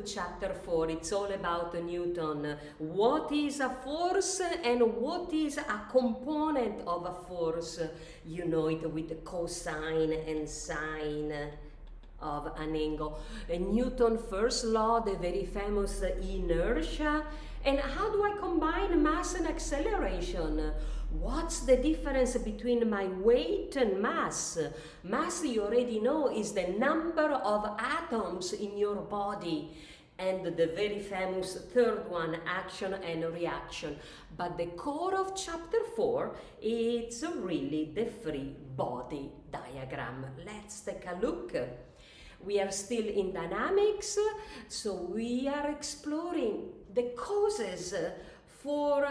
to chapter 4. It's all about Newton. What is a force and what is a component of a force? You know it with the cosine and sine of an angle. And Newton's first law, the very famous inertia. And how do I combine mass and acceleration? What's the difference between my weight and mass? Mass, you already know, is the number of atoms in your body. And the very famous third one, action and reaction. But the core of chapter 4, it's really the free body diagram. Let's take a look. We are still in dynamics, so we are exploring the causes for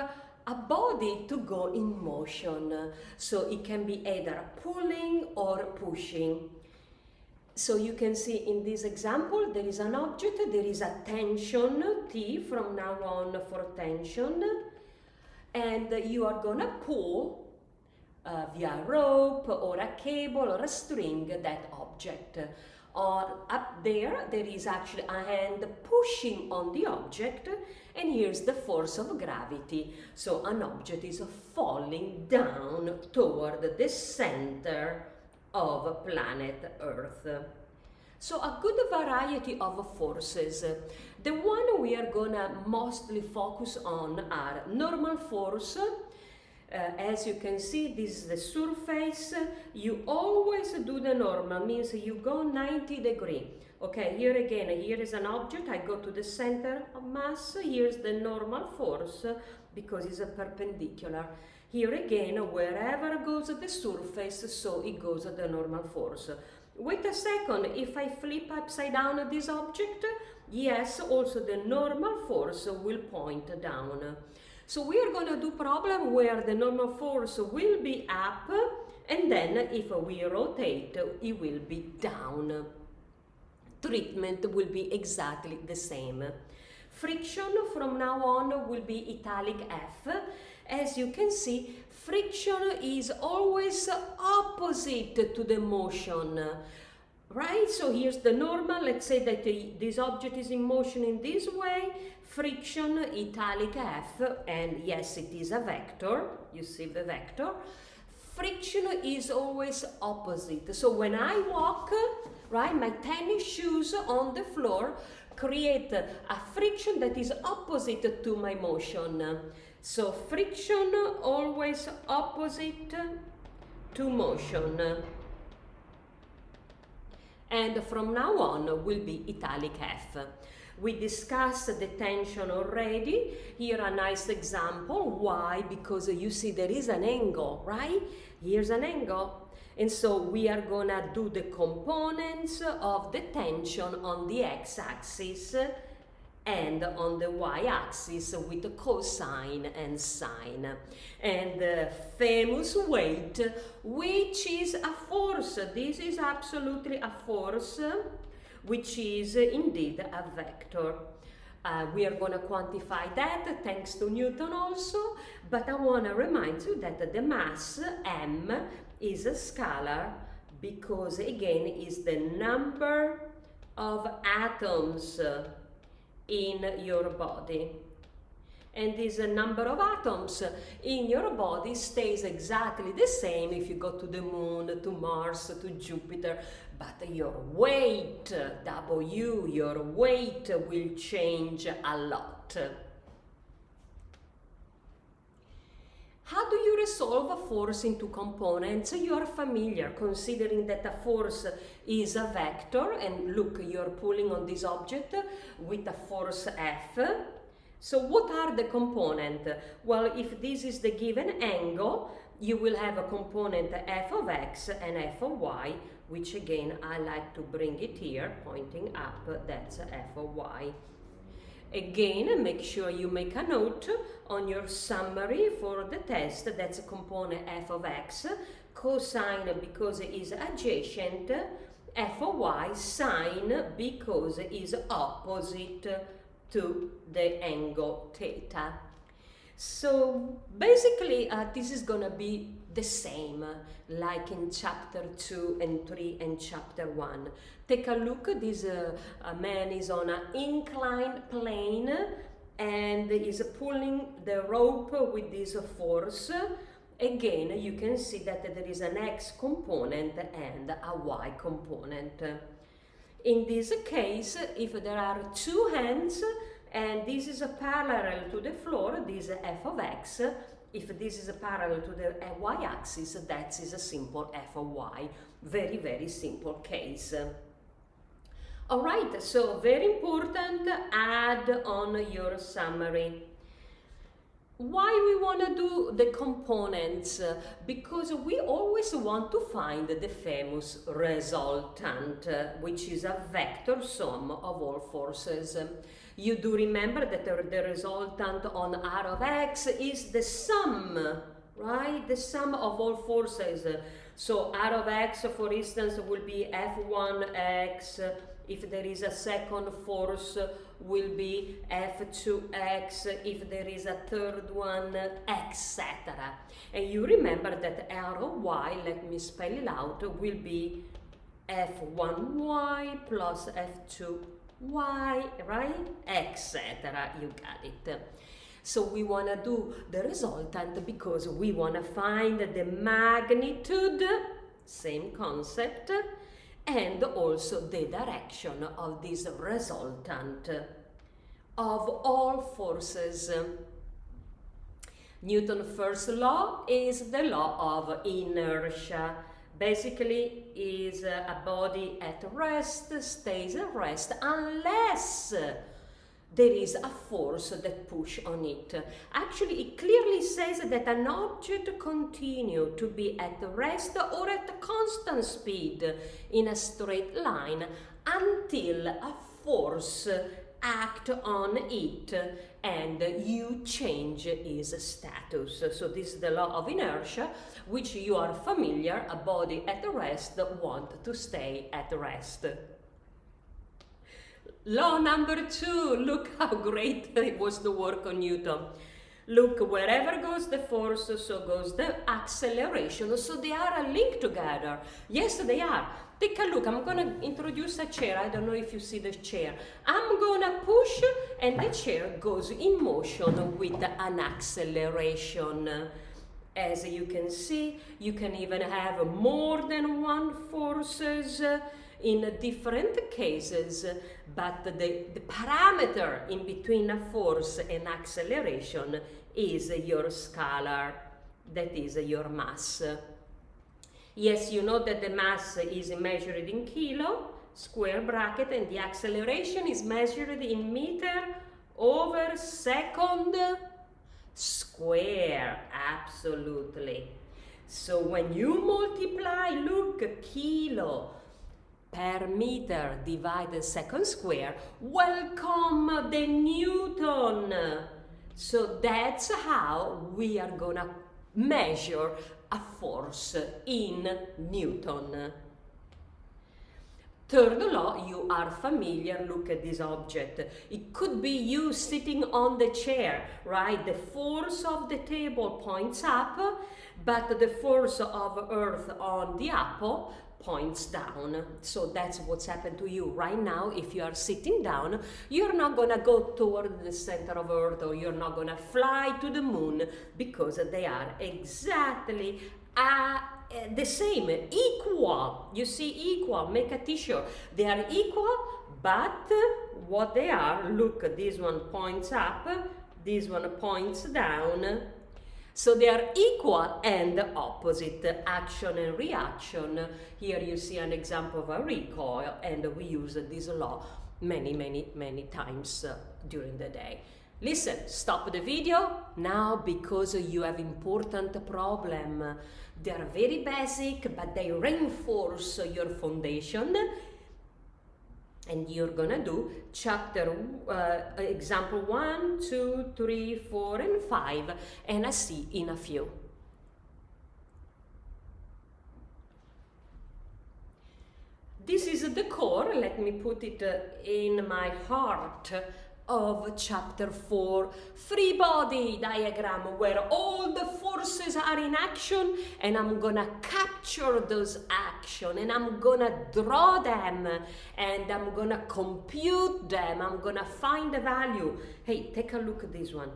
a body to go in motion. So it can be either pulling or pushing. So you can see in this example, there is an object, there is a tension, T from now on for tension, and you are gonna pull via a rope or a cable or a string that object. Or up there, there is actually a hand pushing on the object, and here's the force of gravity. So an object is falling down toward the center of planet Earth. So a good variety of forces. The one we are gonna mostly focus on are normal force. As you can see, this is the surface. You always do the normal, means you go 90 degrees. Okay, here again, here is an object, I go to the center of mass, here's the normal force, because it's a perpendicular. Here again, wherever goes the surface, so it goes the normal force. Wait a second, if I flip upside down this object, yes, also the normal force will point down. So we are going to do problem where the normal force will be up, and then if we rotate, it will be down. Treatment will be exactly the same. Friction from now on will be italic F. As you can see, friction is always opposite to the motion. Right? So here's the normal. Let's say that this object is in motion in this way. Friction, italic F, and yes, it is a vector. You see the vector. Friction is always opposite. So when I walk, right, my tennis shoes on the floor create a friction that is opposite to my motion. So friction always opposite to motion. And from now on will be italic F. We discussed the tension already. Here a nice example. Why? Because you see there is an angle, right? Here's an angle. And so we are gonna do the components of the tension on the x-axis and on the y-axis with the cosine and sine. And the famous weight, which is a force. This is absolutely a force, which is indeed a vector. We are going to quantify that thanks to Newton also, but I want to remind you that the mass m is a scalar because again is the number of atoms in your body. And this number of atoms in your body stays exactly the same if you go to the moon, to Mars, to Jupiter, but your weight, W, your weight will change a lot. How do you resolve a force into components? You are familiar, considering that a force is a vector, and look, you're pulling on this object with a force F. So what are the components? Well, if this is the given angle, you will have a component f of x and f of y, which again, I like to bring it here, pointing up, that's f of y. Again, make sure you make a note on your summary for the test, that's a component f of x, cosine because it is adjacent, f of y, sine because it is opposite to the angle theta. So basically this is gonna be the same like in chapter 2 and 3 and chapter 1. Take a look, this man is on an inclined plane and is pulling the rope with this force. Again, you can see that there is an X component and a Y component. In this case, if there are two hands and this is a parallel to the floor, this is f of x. If this is a parallel to the y-axis, that is a simple f of y. Very, very simple case. All right, so very important, add on your summary. Why we want to do the components? Because we always want to find the famous resultant, which is a vector sum of all forces. You do remember that the resultant on R of x is the sum, right? The sum of all forces. So R of x, for instance, will be F1x. If there is a second force, will be F2x. If there is a third one, etc. And you remember that R of y, let me spell it out, will be F1y plus F2y, right? Etc. You got it. So we want to do the resultant because we want to find the magnitude, same concept, and also the direction of this resultant of all forces. Newton's first law is the law of inertia. Basically, is a body at rest stays at rest unless there is a force that pushes on it. Actually, it clearly says that an object continues to be at rest or at a constant speed in a straight line until a force acts on it and you change its status. So this is the law of inertia, which you are familiar. A body at rest wants to stay at rest. Law number 2, look how great it was the work on Newton. Look, wherever goes the force, so goes the acceleration. So they are linked together. Yes, they are. Take a look. I'm going to introduce a chair. I don't know if you see the chair. I'm going to push and the chair goes in motion with an acceleration. As you can see, you can even have more than one forces in different cases, but the parameter in between a force and acceleration is your scalar, that is your mass. Yes, you know that the mass is measured in kilo, square bracket, and the acceleration is measured in meter over second square, absolutely. So when you multiply, look, kilo per meter divided second square, welcome the Newton. So that's how we are gonna measure a force in Newton. Third law, you are familiar, look at this object. It could be you sitting on the chair, right? The force of the table points up, but the force of Earth on the apple points down. So that's what's happened to you right now. If you are sitting down, you're not gonna go toward the center of Earth, or you're not gonna fly to the moon, because they are exactly the same, equal. You see, equal, make a t-shirt. They are equal, but what they are, look, this one points up, this one points down. So they are equal and opposite, action and reaction. Here you see an example of a recoil, and we use this law many times during the day. Listen, stop the video now, because you have important problem. They are very basic, but they reinforce your foundation. And you're gonna do chapter example 1, 2, 3, 4, and 5, and I see in a few. This is the core. Let me put it in my heart of chapter 4, free body diagram, where all the forces are in action, and I'm gonna capture those action, and I'm gonna draw them, and I'm gonna compute them, I'm gonna find the value. Hey, take a look at this one.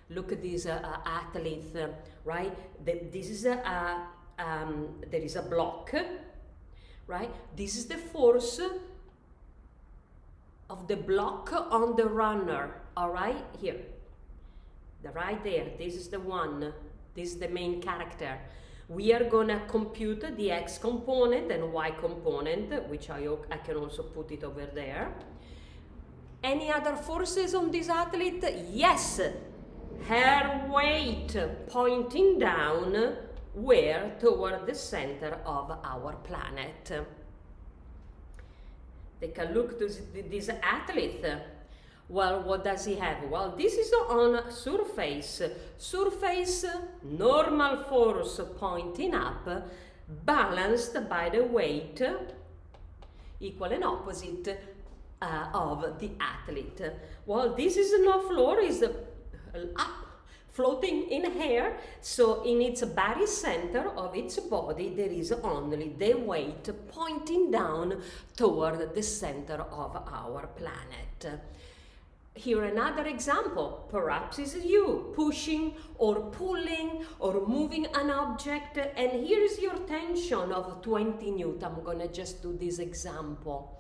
Look at this athlete, right? This is there is a block, right? This is the force of the block on the runner, all right? Here, right there, this is the one, this is the main character. We are gonna compute the X component and Y component, which I can also put it over there. Any other forces on this athlete? Yes, her weight pointing down, where? Toward the center of our planet. Take a look to this athlete. Well, what does he have? Well, this is on surface. Surface, normal force pointing up, balanced by the weight, equal and opposite of the athlete. Well, this is no floor, is up, floating in air, so in its very center of its body there is only the weight pointing down toward the center of our planet. Here another example, perhaps is you pushing or pulling or moving an object, and here is your tension of 20 Newton. I'm gonna just do this example.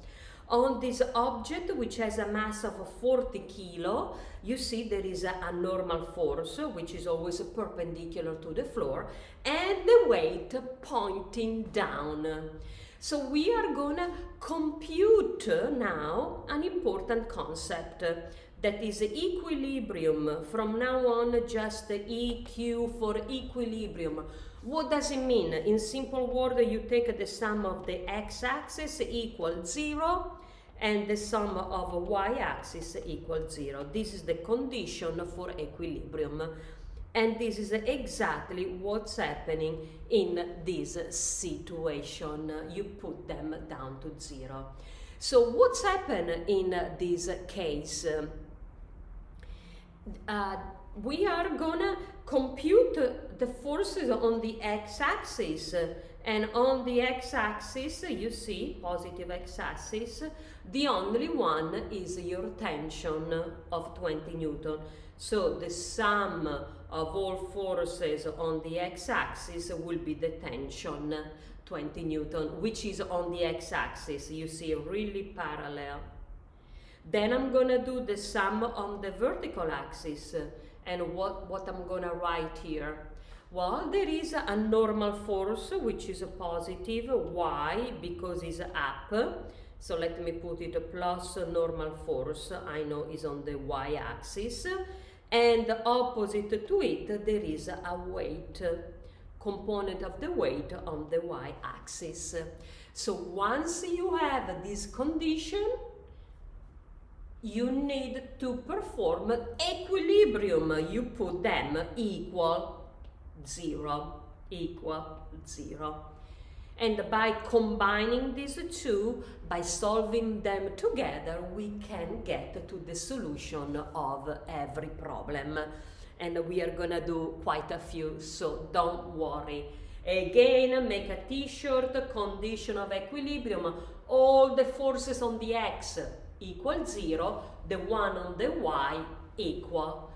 On this object, which has a mass of 40 kilo, you see there is a normal force, which is always perpendicular to the floor, and the weight pointing down. So we are gonna compute now an important concept, that is equilibrium. From now on, just EQ for equilibrium. What does it mean? In simple word, you take the sum of the x-axis equals 0 and the sum of y-axis equals 0. This is the condition for equilibrium. And this is exactly what's happening in this situation. You put them down to 0. So what's happened in this case? We are gonna compute the forces on the x-axis, and on the x-axis, you see, positive x-axis, the only one is your tension of 20 Newton. So the sum of all forces on the x-axis will be the tension 20 Newton, which is on the x-axis, you see, really parallel. Then I'm gonna do the sum on the vertical axis. And what I'm gonna write here? Well, there is a normal force, which is a positive, y, because it's up. So let me put it, a plus normal force, I know is on the y-axis. And opposite to it, there is a weight, component of the weight on the y-axis. So once you have this condition, you need to perform equilibrium. You put them equal 0, equal 0. And by combining these two, by solving them together, we can get to the solution of every problem. And we are gonna do quite a few, so don't worry. Again, make a t-shirt, condition of equilibrium, all the forces on the x equal 0, the one on the y equal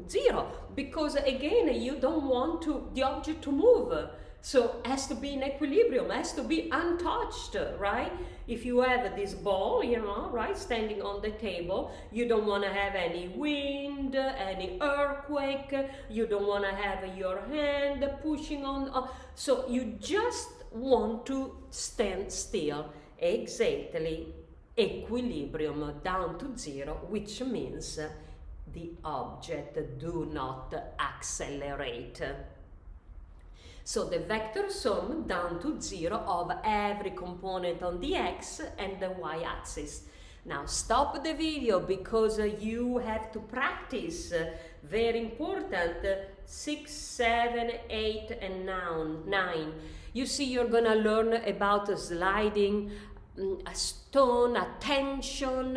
0, because again you don't want the object to move, so it has to be in equilibrium, has to be untouched, right? If you have this ball, you know, right, standing on the table, you don't want to have any wind, any earthquake, you don't want to have your hand pushing on, so you just want to stand still, exactly. Equilibrium down to 0, which means the object do not accelerate. So the vector sum down to 0 of every component on the x and the y-axis. Now stop the video because you have to practice, very important, 6, 7, 8 and 9. You see, you're gonna learn about sliding a stone, a tension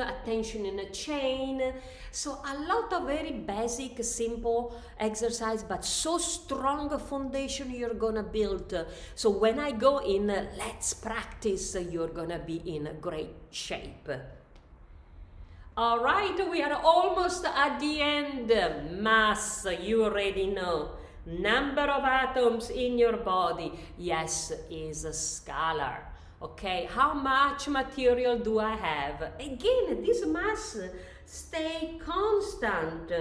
in a chain. So a lot of very basic, simple exercise, but so strong a foundation you're gonna build. So when I go in, let's practice, you're gonna be in great shape. All right, we are almost at the end. Mass, you already know. Number of atoms in your body, yes, is a scalar. Okay, how much material do I have? Again, this mass stay constant.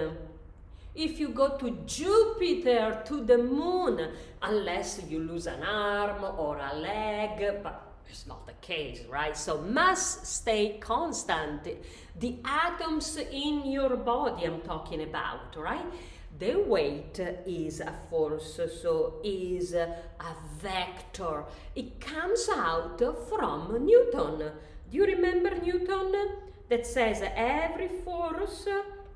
If you go to Jupiter, to the moon, unless you lose an arm or a leg, but it's not the case, right? So mass stay constant. The atoms in your body I'm talking about, right? The weight is a force, so is a vector. It comes out from Newton. Do you remember Newton? That says every force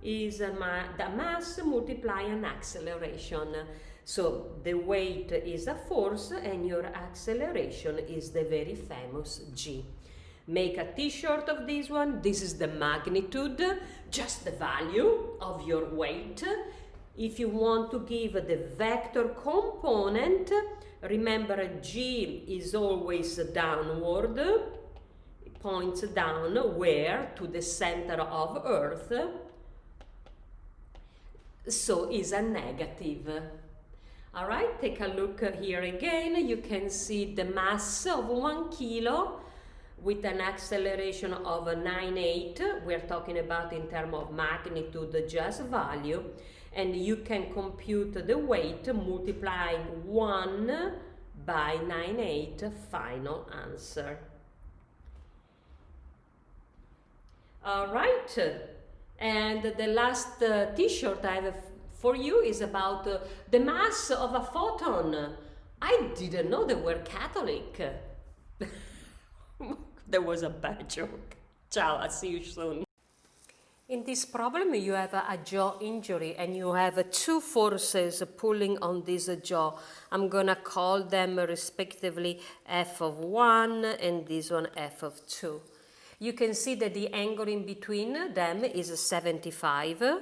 is the mass multiply an acceleration. So the weight is a force and your acceleration is the very famous g. Make a t-shirt of this one. This is the magnitude, just the value of your weight. If you want to give the vector component, remember g is always downward. It points down where? To the center of Earth. So is a negative. All right, take a look here again. You can see the mass of 1 kilo with an acceleration of 9.8. We're talking about in terms of magnitude, just value. And you can compute the weight multiplying 1 by 9.8, final answer. All right, and the last t-shirt I have for you is about the mass of a photon. I didn't know they were Catholic. That was a bad joke. Ciao, I'll see you soon. In this problem, you have a jaw injury and you have two forces pulling on this jaw. I'm gonna call them respectively F of 1 and this one F of 2. You can see that the angle in between them is 75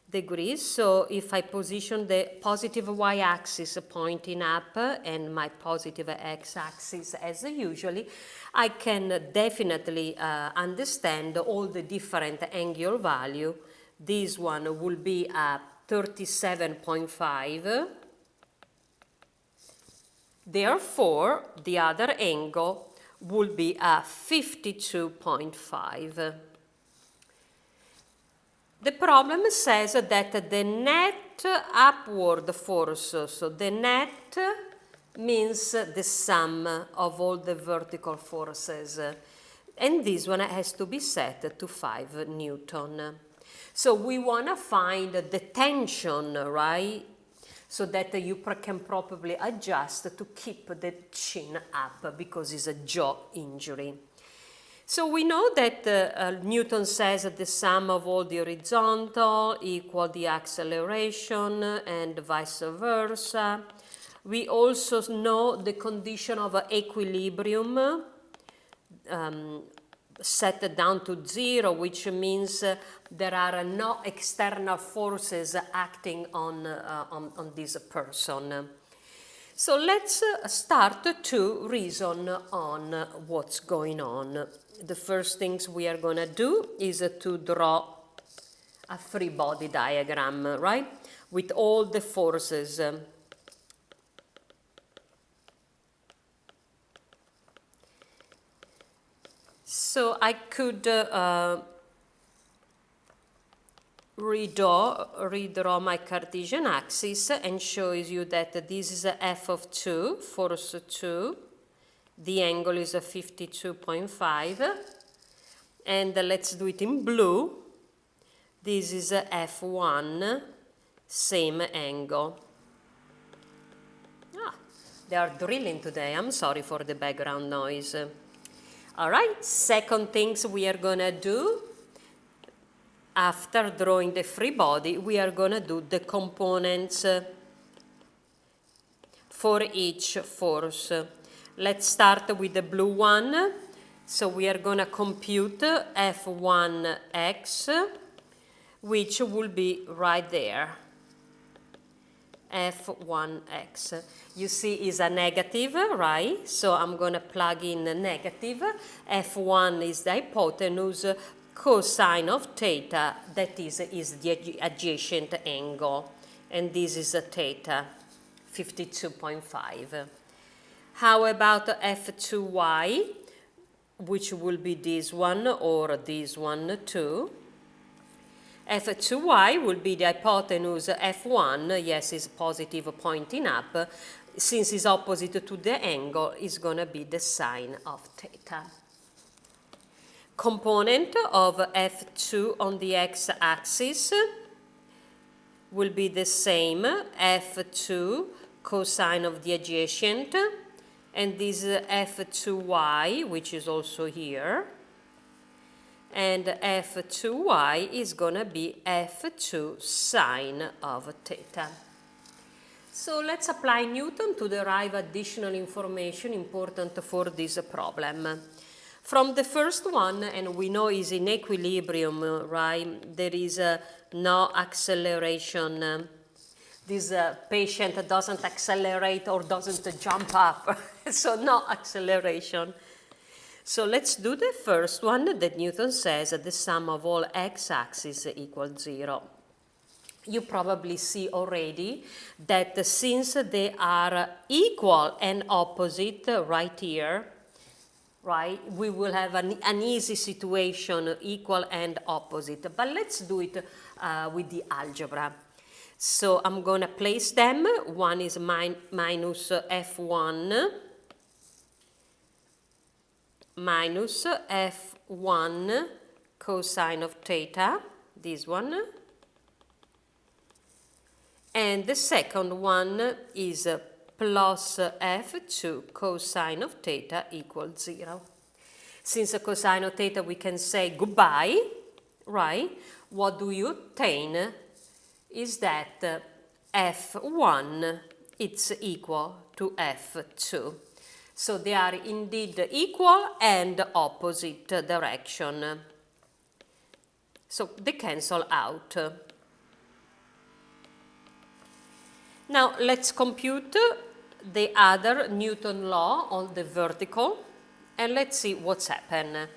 degrees. So if I position the positive y-axis pointing up and my positive x-axis as usually, I can definitely understand all the different angular value. This one will be at 37.5. Therefore, the other angle will be at 52.5. The problem says that the net upward force, so the net means the sum of all the vertical forces, and this one has to be set to 5 Newton. So we want to find the tension, right? So that you can probably adjust to keep the chin up because it's a jaw injury. So we know that Newton says that the sum of all the horizontal equal the acceleration and vice versa. We also know the condition of equilibrium set down to 0, which means there are no external forces acting on this person. So let's start to reason on what's going on. The first things we are going to do is to draw a free body diagram, right? With all the forces. So I could redraw my Cartesian axis and shows you that this is a f of 2, force 2. The angle is a 52.5. And let's do it in blue. This is a F1, same angle. They are drilling today. I'm sorry for the background noise. All right, second things we are going to do. After drawing the free body, we are going to do the components for each force. Let's start with the blue one. So we are going to compute F1x, which will be right there. F1x. You see is a negative, right? So I'm going to plug in a negative. F1 is the hypotenuse, cosine of theta, that is the adjacent angle. And this is a theta, 52.5. How about F2y, which will be this one or this one too? F2y will be the hypotenuse F1, yes, is positive pointing up. Since it's opposite to the angle, it's going to be the sine of theta. Component of F2 on the x-axis will be the same, F2 cosine of the adjacent, and this F2y, which is also here. And F2y is going to be F2 sine of theta. So let's apply Newton to derive additional information important for this problem. From the first one, and we know is in equilibrium, right? There is no acceleration. This patient doesn't accelerate or doesn't jump up, so no acceleration. So let's do the first one that Newton says that the sum of all x-axis equals 0. You probably see already that since they are equal and opposite right here, right, we will have an easy situation, equal and opposite. But let's do it with the algebra. So I'm going to place them. One is minus F1 minus F1 cosine of theta, this one. And the second one is plus F2 cosine of theta equals 0. Since cosine of theta we can say goodbye, right? What do you obtain is that F1 it's equal to F2. So they are indeed equal and opposite direction. So they cancel out. Now let's compute the other Newton law on the vertical and let's see what's happened.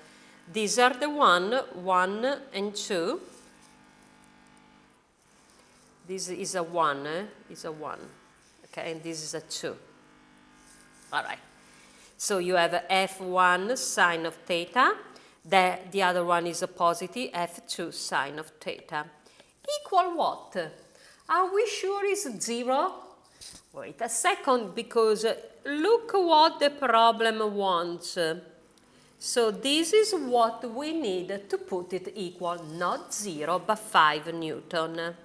These are the 1 and 2. This is a 1, okay, and this is a 2. All right. So you have F1 sine of theta, the other one is a positive, F2 sine of theta. Equal what? Are we sure it's 0? Wait a second, because look what the problem wants. So this is what we need to put it equal, not 0, but 5 Newton.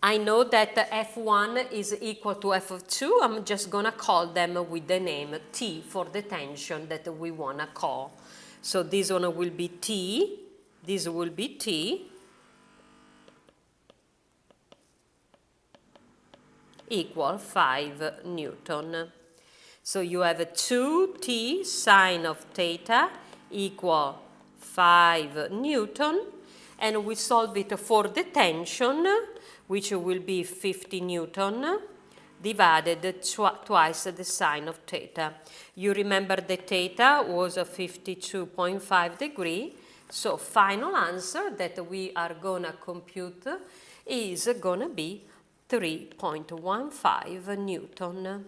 I know that F1 is equal to F2. I'm just going to call them with the name T for the tension that we want to call. So this one will be T, this will be T, equal 5 Newton. So you have a 2T sine of theta equal 5 Newton. And we solve it for the tension, which will be 50 Newton, divided twice the sine of theta. You remember the theta was 52.5 degrees, so final answer that we are going to compute is going to be 3.15 Newton.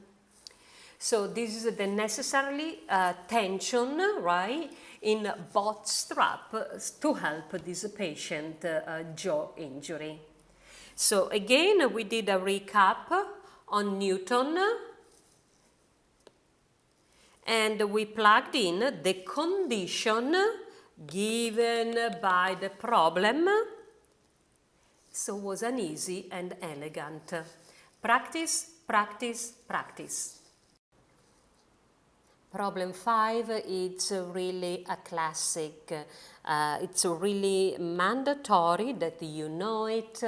So this is the necessary tension, right, in both straps to help this patient jaw injury. So again, we did a recap on Newton and we plugged in the condition given by the problem. So it was an easy and elegant. Practice, practice, practice. Problem 5, it's really a classic. It's really mandatory that you know it.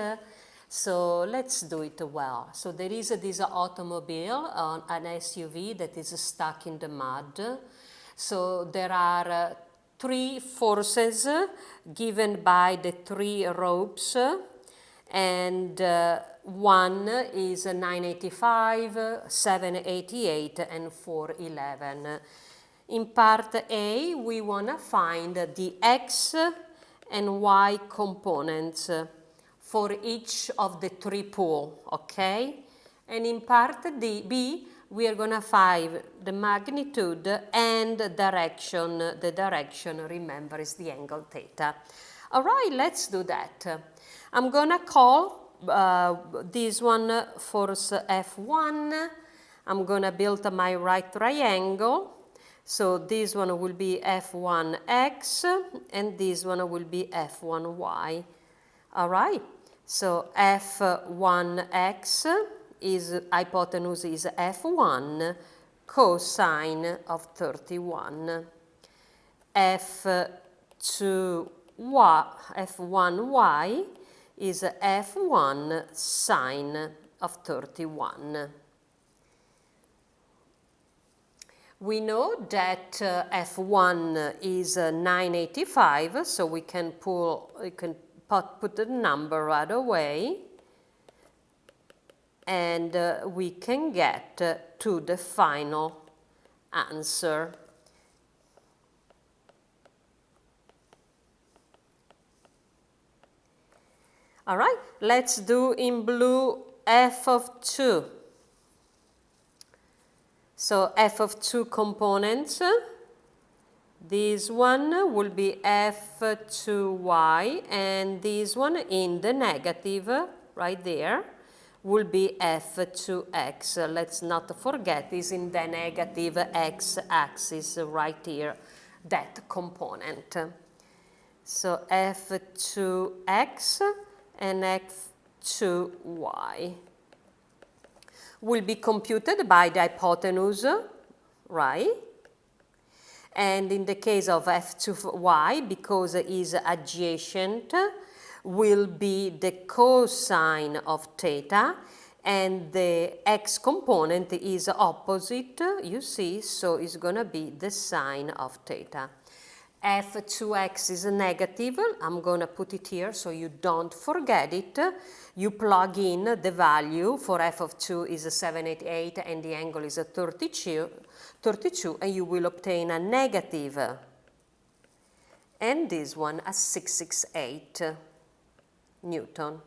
So let's do it well. So there is this automobile, an SUV that is stuck in the mud. So there are 3 forces given by the 3 ropes, and one is 985, 788 and 411. In part A we want to find the X and Y components for each of the 3 pools, okay? And in part B we are going to find the magnitude and direction. The direction, remember, is the angle theta. All right, let's do that. I'm going to call this one force F1. I'm going to build my right triangle. So this one will be F1x and this one will be F1y. All right, so F1x is hypotenuse is F1 cosine of 31. F1y is F1 sine of 31. We know that F1 is 985, so we can put the number right away, and we can get to the final answer. All right, let's do in blue f of 2. So f of 2 components, this one will be f2y, and this one in the negative, right there, will be f2x. Let's not forget, is in the negative x-axis right here, that component. So f2x and f2y will be computed by the hypotenuse, right? And in the case of f2y, because it is adjacent, will be the cosine of theta, and the x component is opposite, you see, so it's going to be the sine of theta. F2x is negative. I'm going to put it here so you don't forget it. You plug in the value for f of 2 is 788 and the angle is 32, and you will obtain a negative, and this one a 668 Newton.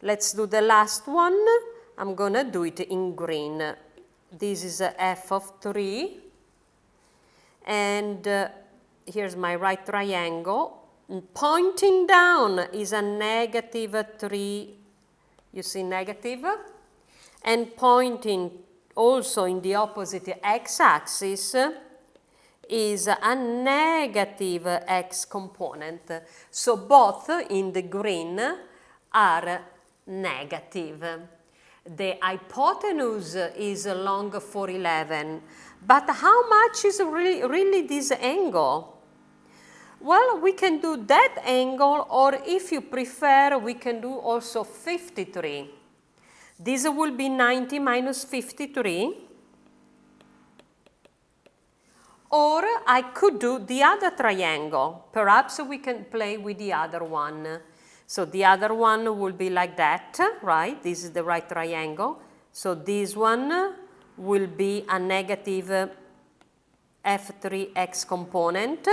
Let's do the last one. I'm going to do it in green. This is f of 3, and here's my right triangle. Pointing down is a negative 3, you see negative, and pointing also in the opposite x-axis is a negative x component. So both in the green are negative. The hypotenuse is long 411, but how much is really this angle? Well, we can do that angle, or if you prefer, we can do also 53. This will be 90 minus 53. Or I could do the other triangle. Perhaps we can play with the other one. So the other one will be like that, right? This is the right triangle. So this one will be a negative f3x component.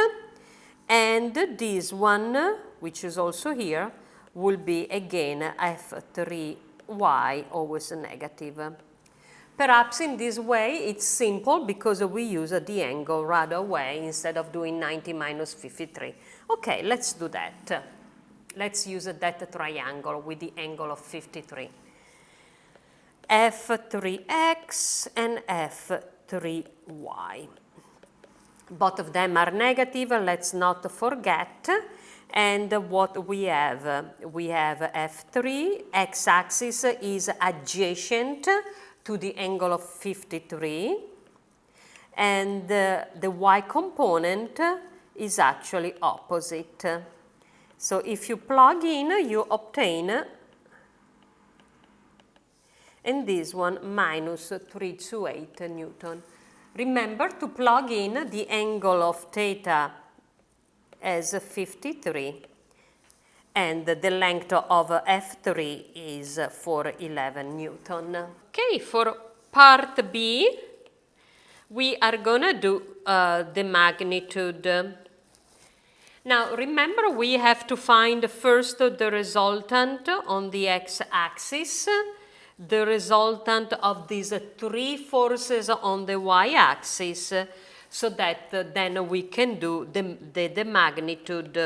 And this one, which is also here, will be again f3y, always negative. Perhaps in this way it's simple because we use the angle right away instead of doing 90 minus 53. Okay, let's do that. Let's use that triangle with the angle of 53. f3x and f3y. Both of them are negative, let's not forget. And what we have f3, x-axis is adjacent to the angle of 53, and the y component is actually opposite. So if you plug in, you obtain, and this one minus 328 Newton. remember to plug in the angle of theta as 53, and the length of F3 is 411 Newton. Okay, for part B, we are gonna do the magnitude. Now remember, we have to find first the resultant on the x-axis, the resultant of these three forces on the y-axis, so that then we can do the magnitude,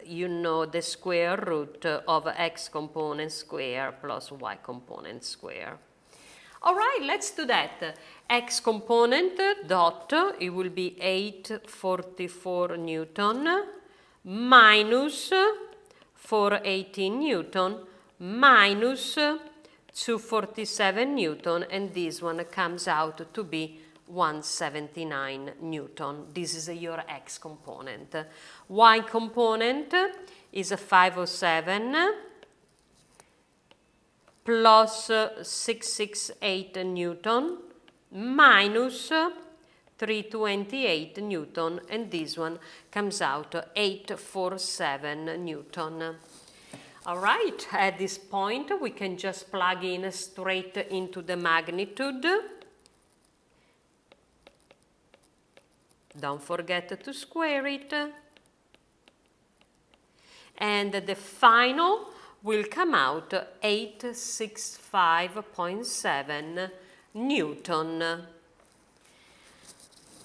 you know, the square root of x component square plus y component square. All right, let's do that. X component dot, it will be 844 Newton minus 418 Newton minus 247 Newton, and this one comes out to be 179 Newton. This is your X component. Y component is 507 plus 668 Newton minus 328 Newton, and this one comes out 847 Newton. All right, at this point we can just plug in straight into the magnitude. Don't forget to square it. And the final will come out 865.7 Newton.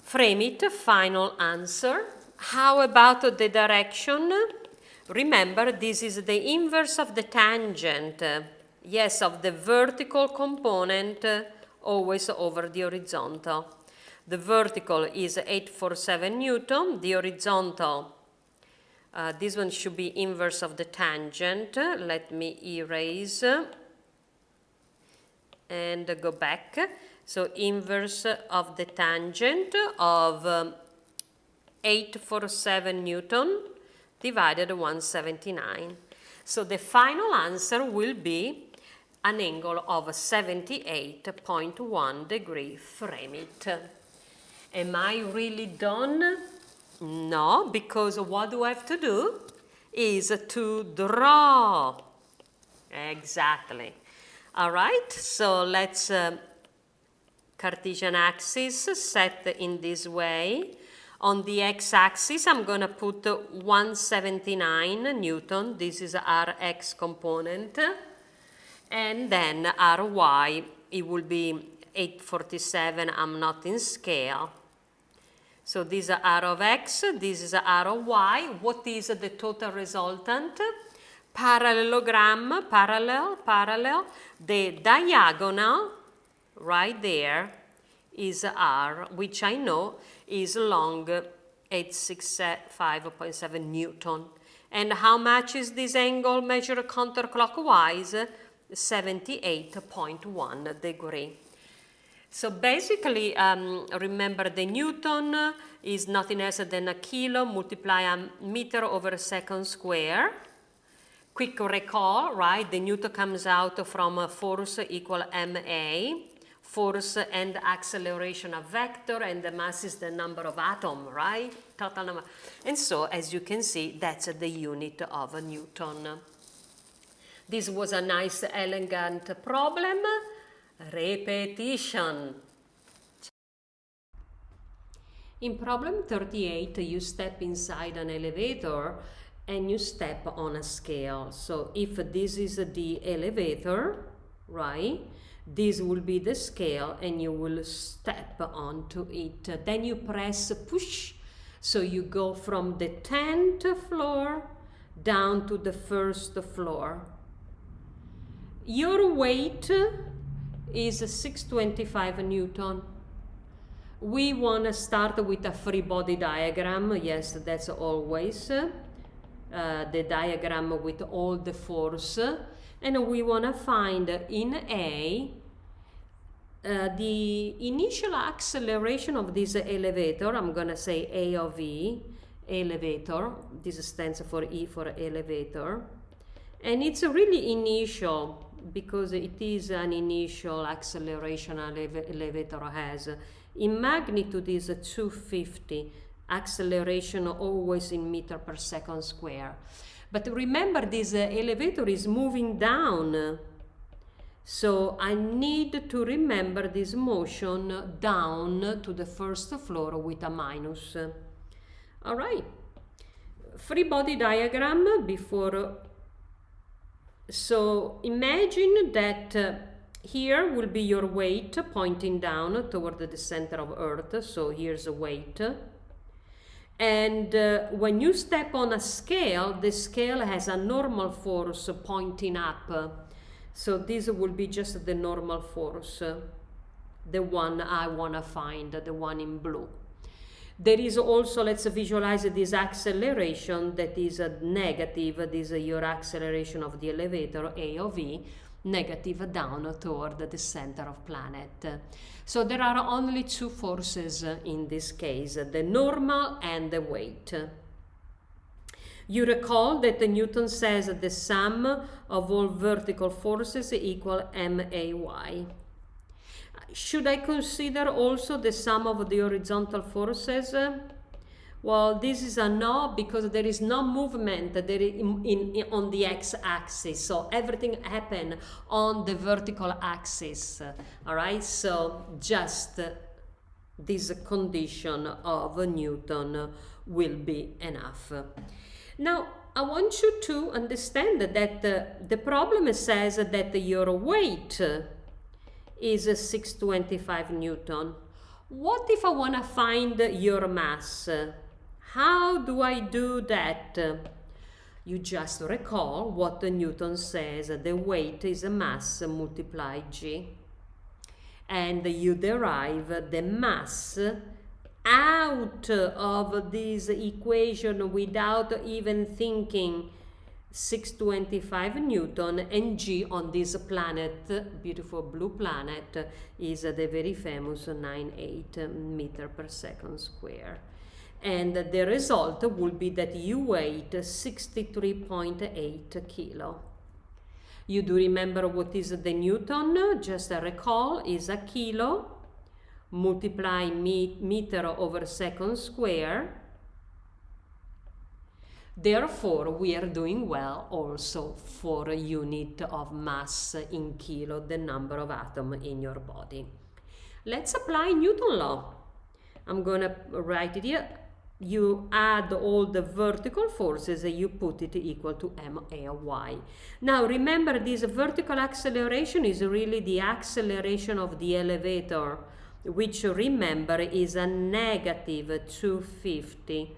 Frame it, final answer. How about the direction? Remember, this is the inverse of the tangent. Yes, of the vertical component, always over the horizontal. The vertical is 847 Newton. The horizontal, this one should be inverse of the tangent. Let me erase and go back. So inverse of the tangent of 847 Newton divided 179. So the final answer will be an angle of 78.1 degree. Frame it. Am I really done? No, because what do I have to do is to draw. Exactly. All right, so let's Cartesian axis set in this way. On the x-axis, I'm going to put 179 Newton. This is our x component. And then our y, it will be 847. I'm not in scale. So this is r of x, this is r of y. What is the total resultant? Parallelogram, parallel. The diagonal right there is r, which I know is long 865.7 Newton. And how much is this angle measured counterclockwise? 78.1 degree. So basically, remember the Newton is nothing else than a kilo multiply a meter over a second square. Quick recall, right? The Newton comes out from force equal ma. Force and acceleration of vector, and the mass is the number of atoms, right? Total number. And so, as you can see, that's the unit of a Newton. This was a nice, elegant problem. Repetition. In problem 38, you step inside an elevator and you step on a scale. So if this is the elevator, right? This will be the scale and you will step onto it. Then you press push. So you go from the 10th floor down to the first floor. Your weight is 625 Newton. We want to start with a free body diagram. Yes, that's always the diagram with all the force. And we want to find in A the initial acceleration of this elevator. I'm going to say A of E, elevator. This stands for E for elevator. And it's really initial because it is an initial acceleration elevator has. In magnitude is 250, acceleration always in meter per second square. But remember, this elevator is moving down. So I need to remember this motion down to the first floor with a minus. All right. Free body diagram before. So imagine that here will be your weight pointing down toward the center of Earth. So here's a weight. And when you step on a scale, the scale has a normal force pointing up. So this will be just the normal force, the one I want to find, the one in blue. There is also, let's visualize this acceleration that is a negative. This is your acceleration of the elevator, A of E, negative down toward the center of planet. So there are only two forces in this case, the normal and the weight. You recall that Newton says the sum of all vertical forces equal MAY. Should I consider also the sum of the horizontal forces? Well, this is a no, because there is no movement on the x-axis. So everything happens on the vertical axis. All right, so just this condition of Newton will be enough. Now, I want you to understand that the problem says that your weight is 625 Newton. What if I want to find your mass? How do I do that? You just recall what Newton says, the weight is a mass multiplied g. And you derive the mass out of this equation without even thinking. 625 Newton, and g on this planet, beautiful blue planet, is the very famous 98 meter per second square. And the result will be that you weigh 63.8 kilo. You do remember what is the Newton? Just a recall, is a kilo multiply meter over second square. Therefore, we are doing well also for a unit of mass in kilo, the number of atoms in your body. Let's apply Newton's law. I'm going to write it here. You add all the vertical forces and you put it equal to MAY. Now remember, this vertical acceleration is really the acceleration of the elevator, which remember is a negative 250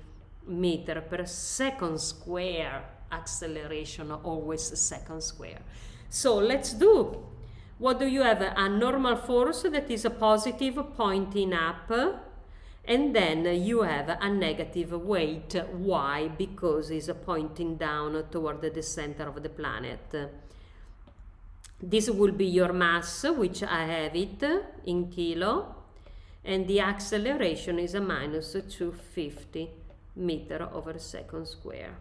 meter per second square acceleration, always second square. So let's do. What do you have? A normal force that is a positive pointing up, and then you have a negative weight y because it's pointing down toward the center of the planet. This will be your mass, which I have it in kilo, and the acceleration is a minus 250 meter over second square.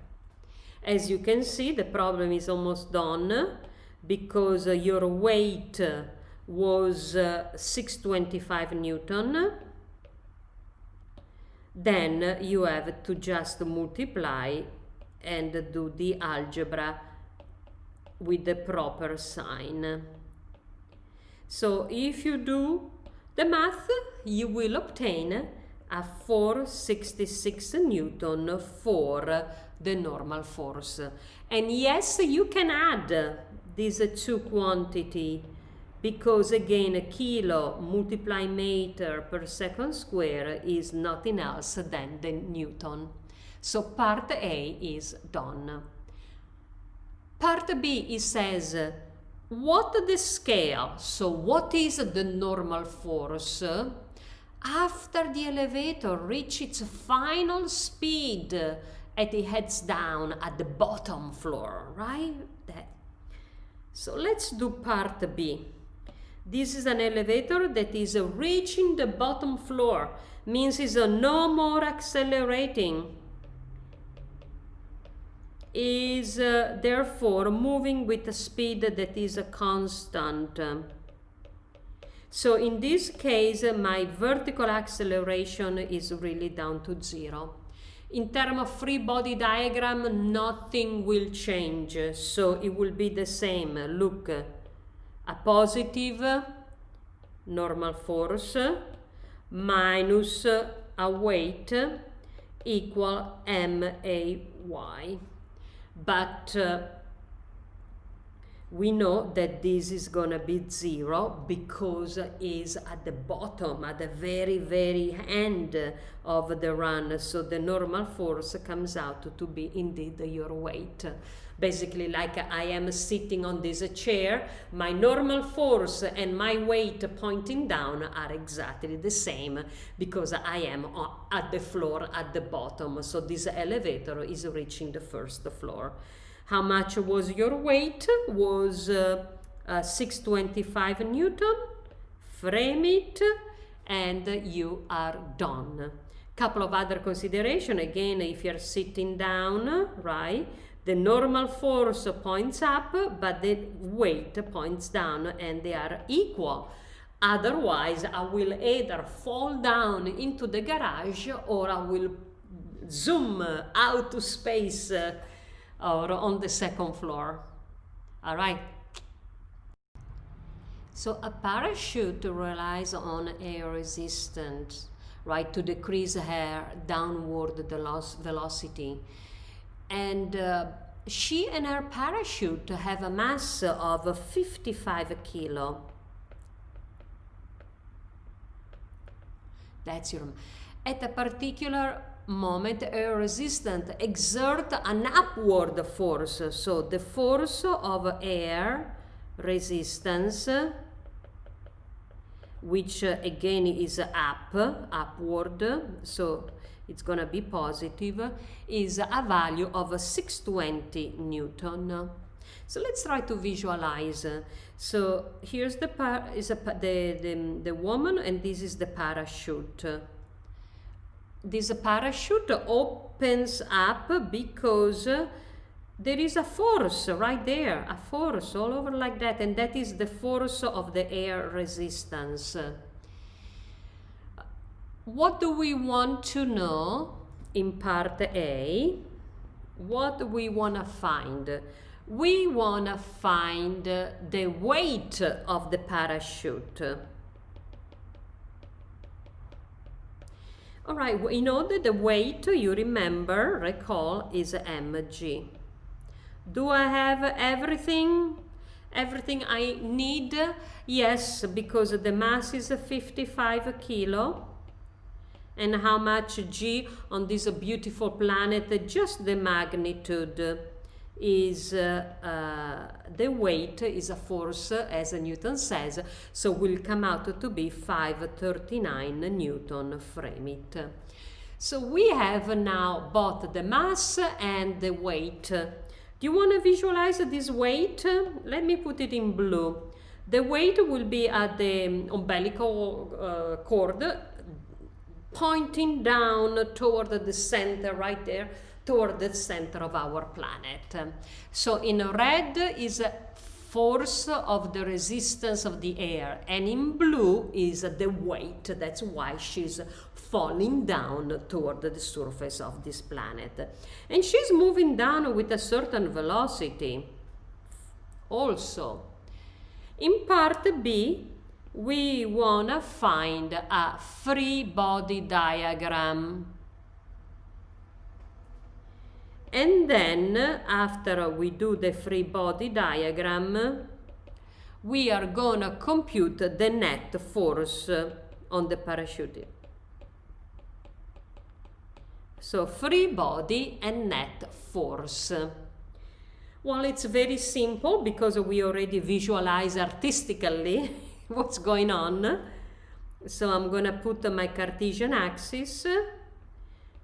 As you can see, the problem is almost done because your weight was 625 Newton. Then you have to just multiply and do the algebra with the proper sign. So if you do the math, you will obtain a 466 Newton for the normal force. And yes, you can add these two quantity, because again a kilo multiply meter per second square is nothing else than the Newton. So part A is done. Part B, it says what the scale, so what is the normal force after the elevator reaches its final speed and it heads down at the bottom floor, right? So let's do part B. This is an elevator that is reaching the bottom floor, means it's no more accelerating. is therefore moving with a speed that is a constant. So in this case, my vertical acceleration is really down to 0. In terms of free body diagram, nothing will change, so it will be the same. Look, a positive normal force minus a weight equal MAY. But we know that this is gonna be 0 because is at the bottom, at the very, very end of the run. So the normal force comes out to be indeed your weight. Basically, like I am sitting on this chair, my normal force and my weight pointing down are exactly the same because I am at the floor at the bottom. So this elevator is reaching the first floor. How much was your weight? Was 625 Newton. Frame it and you are done. Couple of other consideration. Again, if you're sitting down, right? The normal force points up, but the weight points down, and they are equal. Otherwise, I will either fall down into the garage or I will zoom out to space or on the second floor. All right. So a parachute relies on air resistance, right, to decrease air downward velocity. And she and her parachute have a mass of 55 kilo. That's your. At a particular moment, air resistance exert an upward force. So the force of air resistance, which again is upward, so it's gonna be positive, is a value of 620 Newton. So let's try to visualize. So here's the woman, and this is the parachute. This parachute opens up because there is a force right there, a force all over like that, and that is the force of the air resistance. What do we want to know in part A? What do we want to find? We want to find the weight of the parachute. All right, we know that the weight, you recall, is mg. Do I have everything I need? Yes, because the mass is 55 kilo. And how much g on this beautiful planet? Just the magnitude is the weight is a force, as Newton says, so will come out to be 539 Newton. Frame it. So we have now both the mass and the weight. Do you want to visualize this weight? Let me put it in blue. The weight will be at the umbilical cord, pointing down toward the center right there, toward the center of our planet. So in red is force of the resistance of the air, and in blue is the weight. That's why she's falling down toward the surface of this planet. And she's moving down with a certain velocity. Also, in part B, we want to find a free body diagram. And then, after we do the free body diagram, we are going to compute the net force on the parachute. So, free body and net force. Well, it's very simple because we already visualize artistically what's going on. So I'm going to put my Cartesian axis,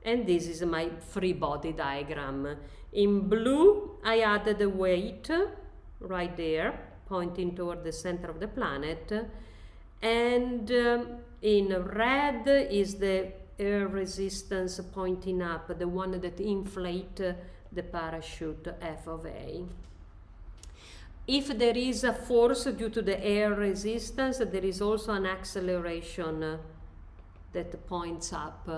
and this is my free body diagram. In blue, I added the weight right there, pointing toward the center of the planet. And in red is the air resistance pointing up, the one that inflates the parachute F of A. If there is a force due to the air resistance, there is also an acceleration that points up,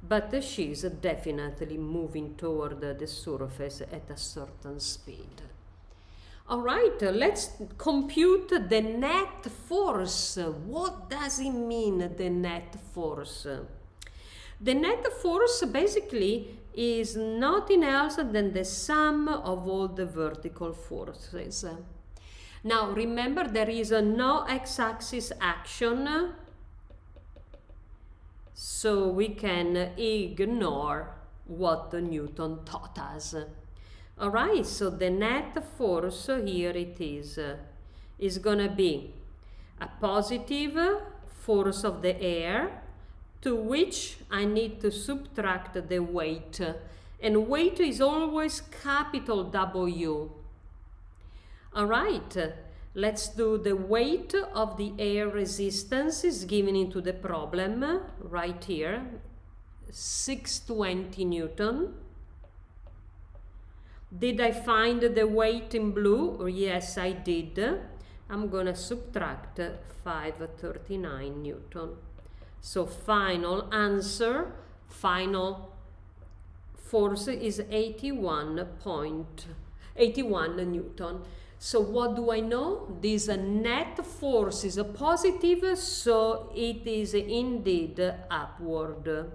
but she's definitely moving toward the surface at a certain speed. All right, let's compute the net force. What does it mean, the net force? The net force basically is nothing else than the sum of all the vertical forces. Now remember, there is no x-axis action, so we can ignore what Newton taught us. All right, so the net force, here it is gonna be a positive force of the air, to which I need to subtract the weight, and weight is always capital W. All right, let's do the weight of the air resistance is given into the problem right here, 620 Newton. Did I find the weight in blue? Yes, I did. I'm gonna subtract 539 Newton. So final answer, final force is 81 Newton. So what do I know? This net force is a positive, so it is indeed upward.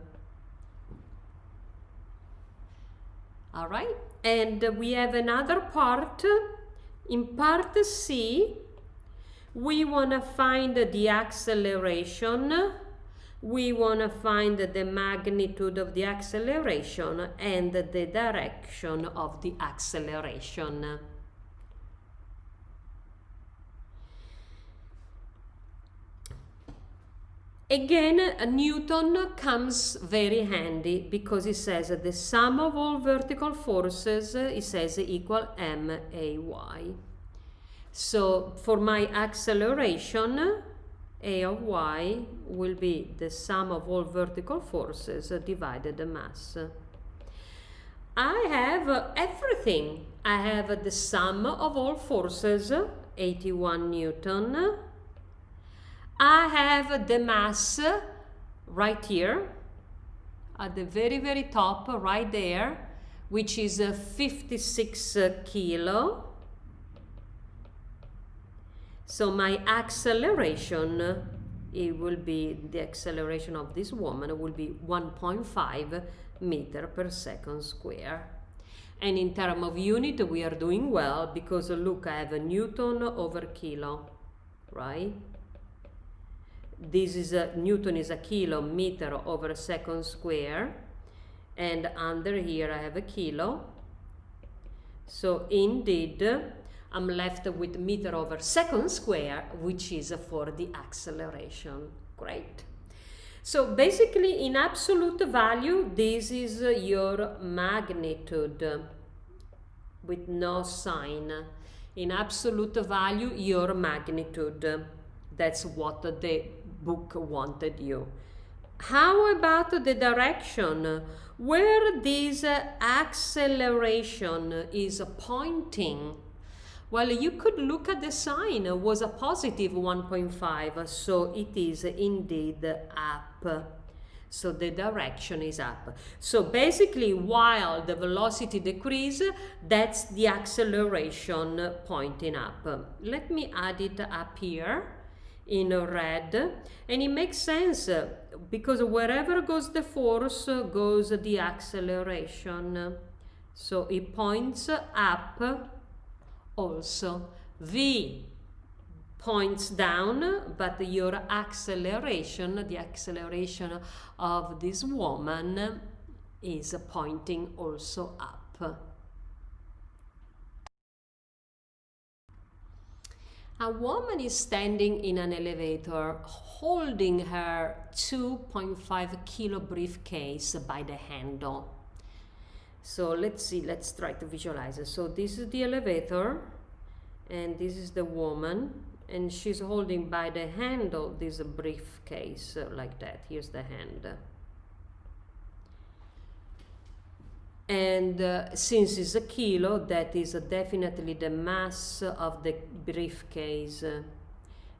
All right, and we have another part. In part C, we want to find the acceleration. We want to find the magnitude of the acceleration and the direction of the acceleration. Again, Newton comes very handy because he says the sum of all vertical forces, he says, equal ma(y). So for my acceleration, a of y will be the sum of all vertical forces divided the mass. I have everything. I have the sum of all forces, 81 Newton. I have the mass right here at the very, very top, right there, which is 56 kilo. So my acceleration, it will be, the acceleration of this woman will be 1.5 meter per second square. And in terms of unit, we are doing well because look, I have a Newton over kilo, right? This is Newton is a kilometer over a second square, and under here I have a kilo. So indeed, I'm left with meter over second square, which is for the acceleration. Great. So basically, in absolute value, this is your magnitude with no sign. In absolute value, your magnitude. That's what the book wanted you. How about the direction? Where this acceleration is pointing? Well, you could look at the sign. It was a positive 1.5, so it is indeed up. So the direction is up. So basically, while the velocity decreases, that's the acceleration pointing up. Let me add it up here in red, and it makes sense because wherever goes the force goes the acceleration, so it points up also. V points down, but your acceleration, the acceleration of this woman, is pointing also up. A woman is standing in an elevator holding her 2.5 kilo briefcase by the handle. So let's see, let's try to visualize it. So this is the elevator and this is the woman, and she's holding by the handle this briefcase like that. Here's the hand. And since it's a kilo, that is definitely the mass of the briefcase.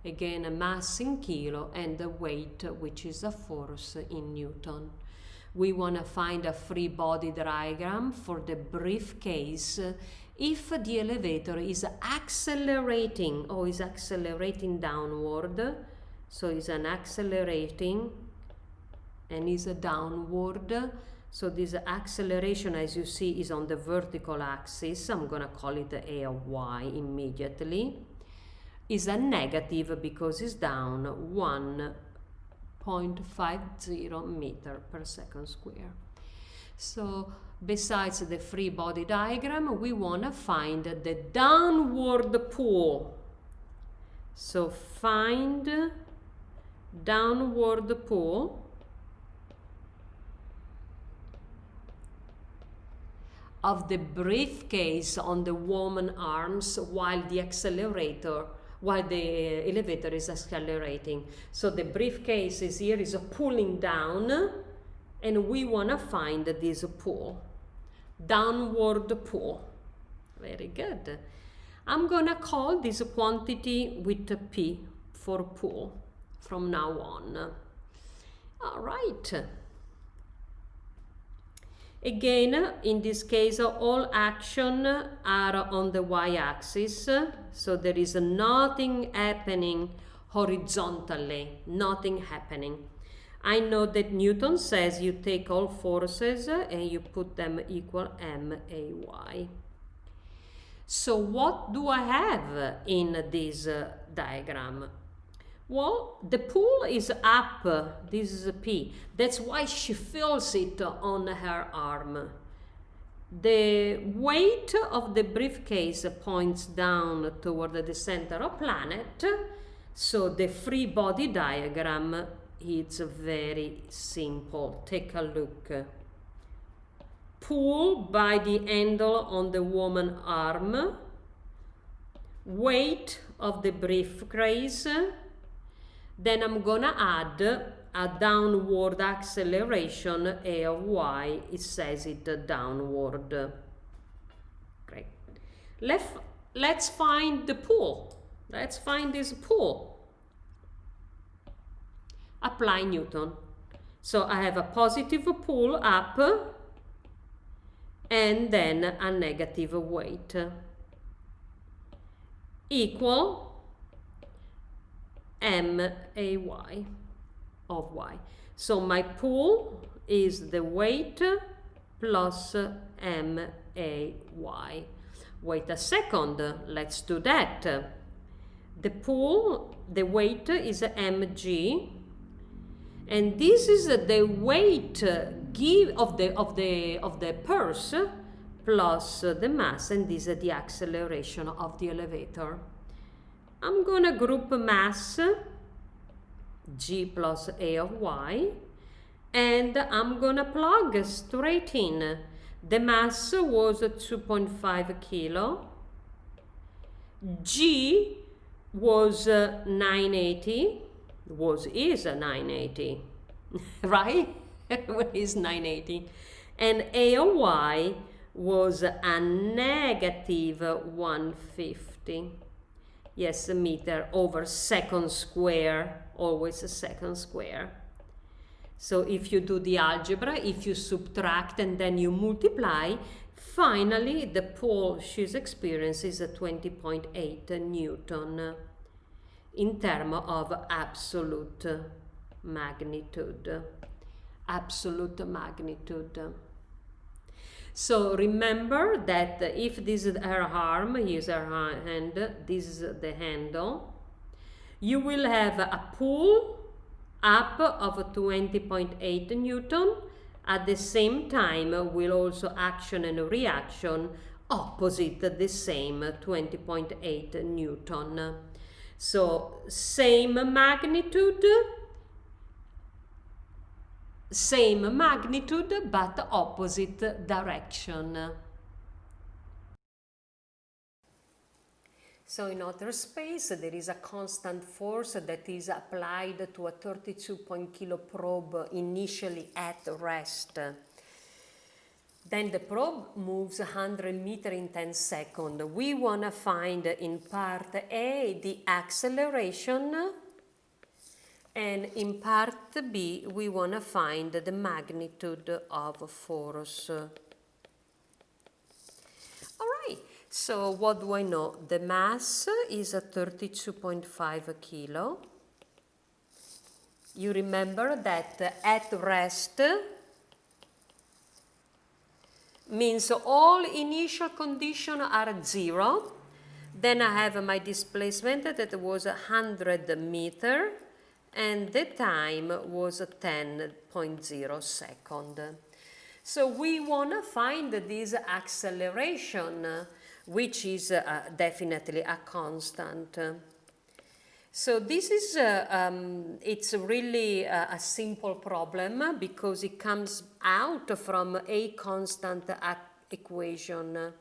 Again, a mass in kilo and the weight, which is a force in Newton. We want to find a free body diagram for the briefcase if the elevator is accelerating or is accelerating downward. So it's an accelerating and is a downward. So this acceleration, as you see, is on the vertical axis. I'm going to call it A of y immediately. Is a negative because it's down 1.50 meter per second square. So besides the free body diagram, we want to find the downward pull. So find downward pull of the briefcase on the woman's arms while the elevator is accelerating. So the briefcase is here, is pulling down, and we want to find this pull, downward pull. Very good. I'm going to call this quantity with P for pull from now on. All right. Again, in this case, all action are on the y-axis, so there is nothing happening horizontally, nothing happening. I know that Newton says you take all forces and you put them equal MAY. So what do I have in this diagram? Well, the pull is up, this is a P. That's why she feels it on her arm. The weight of the briefcase points down toward the center of planet, so the free body diagram is very simple. Take a look. Pull by the handle on the woman's arm, weight of the briefcase. Then I'm gonna add a downward acceleration, A of y, it says it downward. Great. Let's find the pull. Let's find this pull. Apply Newton. So I have a positive pull up and then a negative weight. Equal MAY of y. So my pull is the weight plus MAY. Wait a second, let's do that. The pull, the weight is mg, and this is the weight of the purse plus the mass, and this is the acceleration of the elevator. I'm gonna group mass, G plus A of y, and I'm gonna plug straight in. The mass was 2.5 kilo, G was 980, is 980, right? What is 980? And A of y was a negative 150. Yes, a meter over second square, always a second square. So if you do the algebra, if you subtract and then you multiply, finally the pull she's experiencing is 20.8 Newton in terms of absolute magnitude. Absolute magnitude. So remember that if this is her arm, here's her hand, this is the handle, you will have a pull up of 20.8 Newton. At the same time, will also action and reaction opposite the same 20.8 Newton. So same magnitude, but opposite direction. So in outer space, there is a constant force that is applied to a 32 kilo probe initially at rest. Then the probe moves 100 meters in 10 seconds. We want to find in part A the acceleration, and in part B we want to find the magnitude of force. All right, so what do I know? The mass is 32.5 kilo. You remember that at rest means all initial conditions are 0. Then I have my displacement that was 100 meters, and the time was 10.0 seconds. So we want to find this acceleration, which is definitely a constant. So this is, it's really a simple problem because it comes out from a constant equation.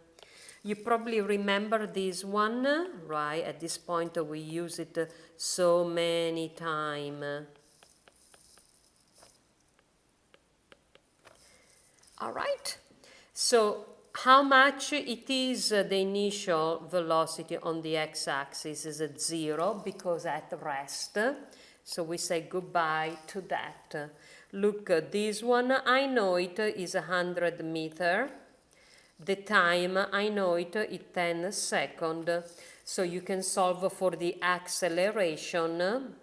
You probably remember this one, right? At this point we use it so many times. All right, so how much it is the initial velocity on the x-axis is at 0 because at rest. So we say goodbye to that. Look, this one, I know it is 100 meters. The time, I know it is 10 seconds. So you can solve for the acceleration.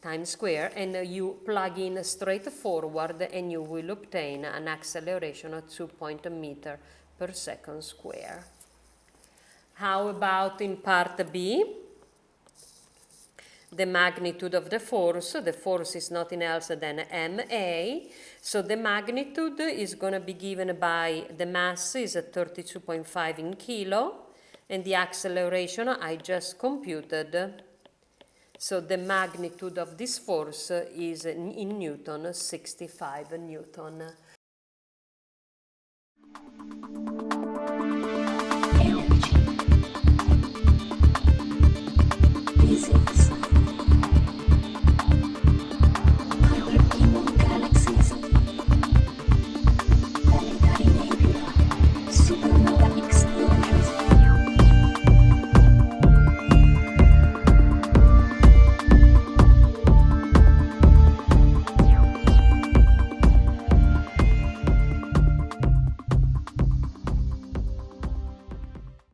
Time square, and you plug in straightforward and you will obtain an acceleration of 2 meters per second square. How about in part B? The magnitude of the force is nothing else than ma, so the magnitude is going to be given by the mass is 32.5 in kilo, and the acceleration I just computed. So the magnitude of this force is in Newton, 65 Newton.